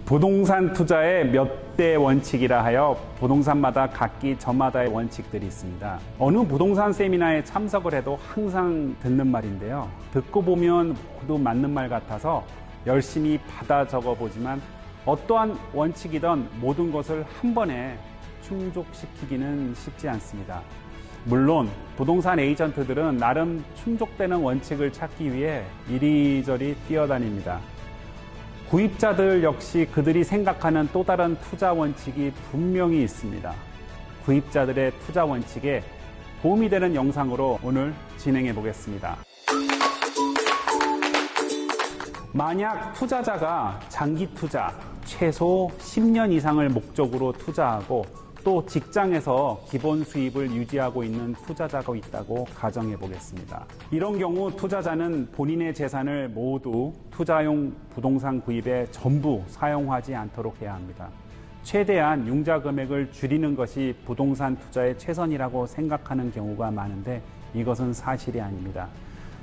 부동산 투자의 몇 대 원칙이라 하여 부동산마다 각기 저마다의 원칙들이 있습니다. 어느 부동산 세미나에 참석을 해도 항상 듣는 말인데요. 듣고 보면 모두 맞는 말 같아서 열심히 받아 적어보지만 어떠한 원칙이든 모든 것을 한 번에 충족시키기는 쉽지 않습니다. 물론 부동산 에이전트들은 나름 충족되는 원칙을 찾기 위해 이리저리 뛰어다닙니다. 구입자들 역시 그들이 생각하는 또 다른 투자 원칙이 분명히 있습니다. 구입자들의 투자 원칙에 도움이 되는 영상으로 오늘 진행해 보겠습니다. 만약 투자자가 장기 투자, 최소 10년 이상을 목적으로 투자하고 또 직장에서 기본 수입을 유지하고 있는 투자자가 있다고 가정해 보겠습니다. 이런 경우 투자자는 본인의 재산을 모두 투자용 부동산 구입에 전부 사용하지 않도록 해야 합니다. 최대한 융자 금액을 줄이는 것이 부동산 투자의 최선이라고 생각하는 경우가 많은데 이것은 사실이 아닙니다.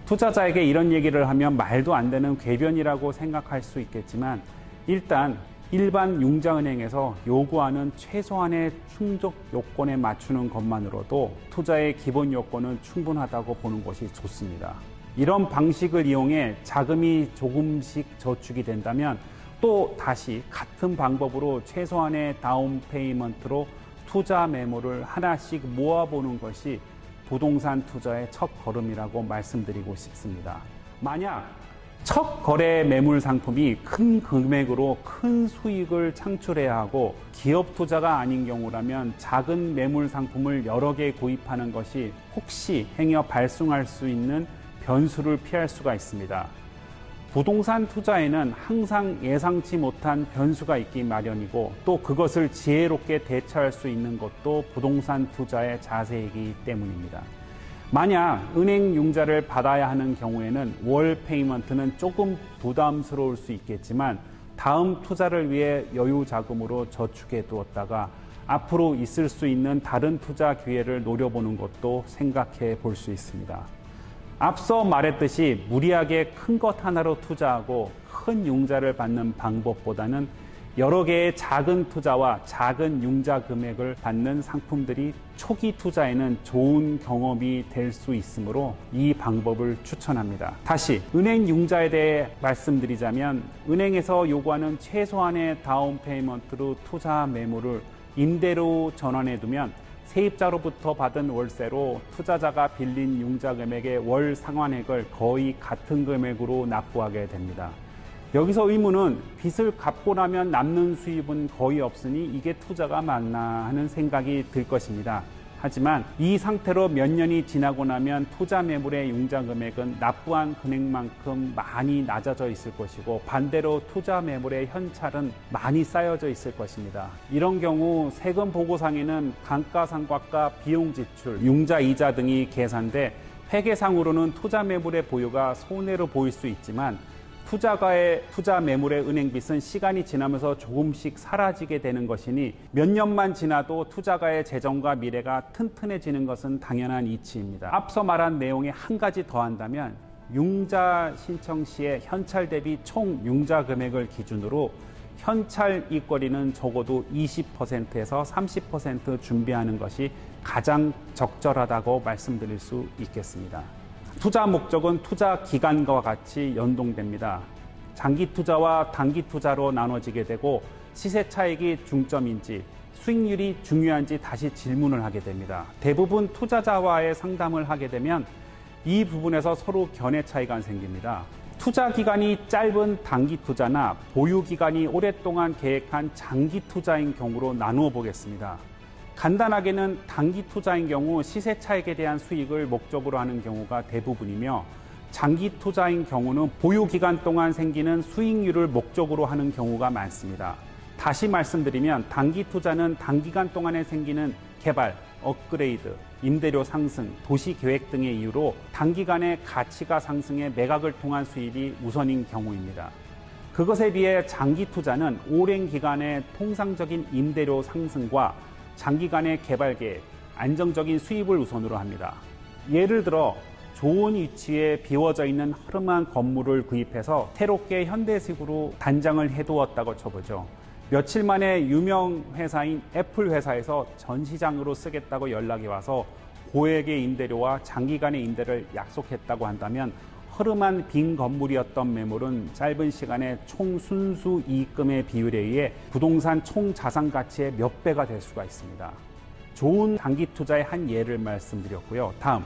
투자자에게 이런 얘기를 하면 말도 안 되는 궤변이라고 생각할 수 있겠지만 일단 일반 융자은행에서 요구하는 최소한의 충족 요건에 맞추는 것만으로도 투자의 기본 요건은 충분하다고 보는 것이 좋습니다. 이런 방식을 이용해 자금이 조금씩 저축이 된다면 또 다시 같은 방법으로 최소한의 다운 페이먼트로 투자 매물을 하나씩 모아보는 것이 부동산 투자의 첫 걸음이라고 말씀드리고 싶습니다. 만약 첫 거래 매물 상품이 큰 금액으로 큰 수익을 창출해야 하고 기업 투자가 아닌 경우라면 작은 매물 상품을 여러 개 구입하는 것이 혹시 행여 발생할 수 있는 변수를 피할 수가 있습니다. 부동산 투자에는 항상 예상치 못한 변수가 있기 마련이고 또 그것을 지혜롭게 대처할 수 있는 것도 부동산 투자의 자세이기 때문입니다. 만약 은행 융자를 받아야 하는 경우에는 월 페이먼트는 조금 부담스러울 수 있겠지만 다음 투자를 위해 여유 자금으로 저축해 두었다가 앞으로 있을 수 있는 다른 투자 기회를 노려보는 것도 생각해 볼 수 있습니다. 앞서 말했듯이 무리하게 큰 것 하나로 투자하고 큰 융자를 받는 방법보다는 여러 개의 작은 투자와 작은 융자 금액을 받는 상품들이 초기 투자에는 좋은 경험이 될 수 있으므로 이 방법을 추천합니다. 다시 은행 융자에 대해 말씀드리자면 은행에서 요구하는 최소한의 다운 페이먼트로 투자 매물을 임대로 전환해 두면 세입자로부터 받은 월세로 투자자가 빌린 융자 금액의 월 상환액을 거의 같은 금액으로 납부하게 됩니다. 여기서 의문은 빚을 갚고 나면 남는 수입은 거의 없으니 이게 투자가 맞나 하는 생각이 들 것입니다. 하지만 이 상태로 몇 년이 지나고 나면 투자 매물의 융자 금액은 납부한 금액만큼 많이 낮아져 있을 것이고 반대로 투자 매물의 현찰은 많이 쌓여져 있을 것입니다. 이런 경우 세금 보고상에는 감가상각과 비용 지출, 융자 이자 등이 계산돼 회계상으로는 투자 매물의 보유가 손해로 보일 수 있지만 투자가의 투자 매물의 은행빚은 시간이 지나면서 조금씩 사라지게 되는 것이니 몇 년만 지나도 투자가의 재정과 미래가 튼튼해지는 것은 당연한 이치입니다. 앞서 말한 내용에 한 가지 더한다면 융자 신청 시에 현찰 대비 총 융자 금액을 기준으로 현찰 이익거리는 적어도 20%에서 30% 준비하는 것이 가장 적절하다고 말씀드릴 수 있겠습니다. 투자 목적은 투자 기간과 같이 연동됩니다. 장기 투자와 단기 투자로 나눠지게 되고 시세 차익이 중점인지 수익률이 중요한지 다시 질문을 하게 됩니다. 대부분 투자자와의 상담을 하게 되면 이 부분에서 서로 견해 차이가 생깁니다. 투자 기간이 짧은 단기 투자나 보유 기간이 오랫동안 계획한 장기 투자인 경우로 나누어 보겠습니다. 간단하게는 단기 투자인 경우 시세 차익에 대한 수익을 목적으로 하는 경우가 대부분이며 장기 투자인 경우는 보유 기간 동안 생기는 수익률을 목적으로 하는 경우가 많습니다. 다시 말씀드리면 단기 투자는 단기간 동안에 생기는 개발, 업그레이드, 임대료 상승, 도시 계획 등의 이유로 단기간에 가치가 상승해 매각을 통한 수입이 우선인 경우입니다. 그것에 비해 장기 투자는 오랜 기간의 통상적인 임대료 상승과 장기간의 개발 계획, 안정적인 수입을 우선으로 합니다. 예를 들어 좋은 위치에 비워져 있는 허름한 건물을 구입해서 새롭게 현대식으로 단장을 해두었다고 쳐보죠. 며칠 만에 유명 회사인 애플 회사에서 전시장으로 쓰겠다고 연락이 와서 고액의 임대료와 장기간의 임대를 약속했다고 한다면 허름한 빈 건물이었던 매물은 짧은 시간에 총 순수 이익금의 비율에 의해 부동산 총 자산 가치의 몇 배가 될 수가 있습니다. 좋은 단기 투자의 한 예를 말씀드렸고요. 다음,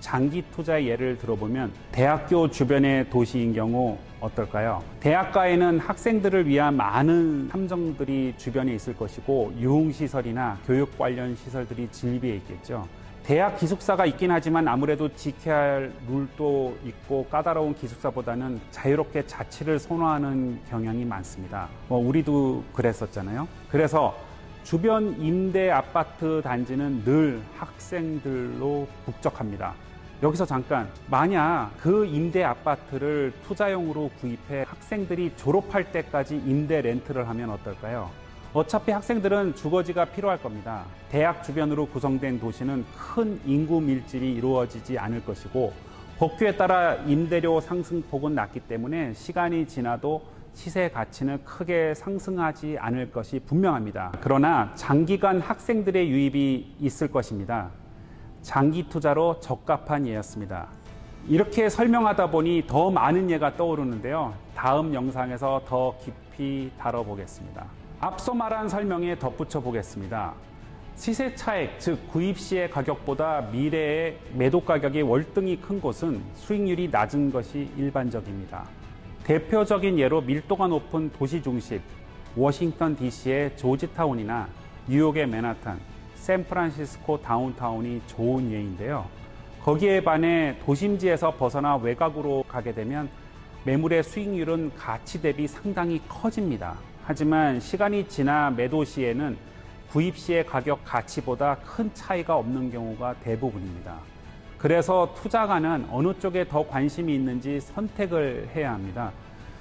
장기 투자의 예를 들어보면 대학교 주변의 도시인 경우 어떨까요? 대학가에는 학생들을 위한 많은 함정들이 주변에 있을 것이고 유흥시설이나 교육 관련 시설들이 진비해 있겠죠. 대학 기숙사가 있긴 하지만 아무래도 지켜야 할 룰도 있고 까다로운 기숙사보다는 자유롭게 자취를 선호하는 경향이 많습니다. 우리도 그랬었잖아요. 그래서 주변 임대 아파트 단지는 늘 학생들로 북적합니다. 여기서 잠깐, 만약 그 임대 아파트를 투자용으로 구입해 학생들이 졸업할 때까지 임대 렌트를 하면 어떨까요? 어차피 학생들은 주거지가 필요할 겁니다. 대학 주변으로 구성된 도시는 큰 인구 밀집이 이루어지지 않을 것이고 법규에 따라 임대료 상승폭은 낮기 때문에 시간이 지나도 시세 가치는 크게 상승하지 않을 것이 분명합니다. 그러나 장기간 학생들의 유입이 있을 것입니다. 장기 투자로 적합한 예였습니다. 이렇게 설명하다 보니 더 많은 예가 떠오르는데요. 다음 영상에서 더 깊이 다뤄보겠습니다. 앞서 말한 설명에 덧붙여 보겠습니다. 시세 차익, 즉 구입 시의 가격보다 미래의 매도 가격이 월등히 큰 곳은 수익률이 낮은 것이 일반적입니다. 대표적인 예로 밀도가 높은 도시 중심, 워싱턴 DC의 조지타운이나 뉴욕의 맨하탄, 샌프란시스코 다운타운이 좋은 예인데요. 거기에 반해 도심지에서 벗어나 외곽으로 가게 되면 매물의 수익률은 가치 대비 상당히 커집니다. 하지만 시간이 지나 매도 시에는 구입 시의 가격 가치보다 큰 차이가 없는 경우가 대부분입니다. 그래서 투자가는 어느 쪽에 더 관심이 있는지 선택을 해야 합니다.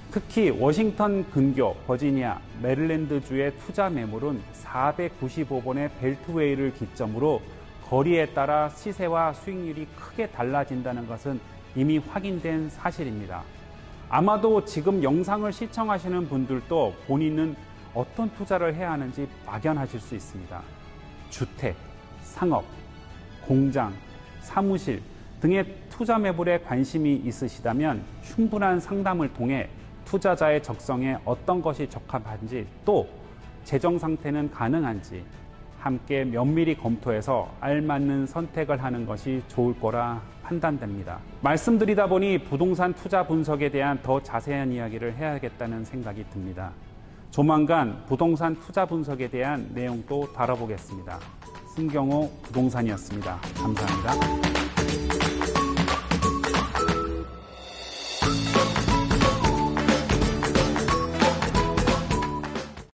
특히 워싱턴 근교, 버지니아, 메릴랜드주의 투자 매물은 495번의 벨트웨이를 기점으로 거리에 따라 시세와 수익률이 크게 달라진다는 것은 이미 확인된 사실입니다. 아마도 지금 영상을 시청하시는 분들도 본인은 어떤 투자를 해야 하는지 막연하실 수 있습니다. 주택, 상업, 공장, 사무실 등의 투자 매물에 관심이 있으시다면 충분한 상담을 통해 투자자의 적성에 어떤 것이 적합한지 또 재정 상태는 가능한지 함께 면밀히 검토해서 알맞는 선택을 하는 것이 좋을 거라 판단됩니다. 말씀드리다 보니 부동산 투자 분석에 대한 더 자세한 이야기를 해야겠다는 생각이 듭니다. 조만간 부동산 투자 분석에 대한 내용도 다뤄보겠습니다. 승경호 부동산이었습니다. 감사합니다.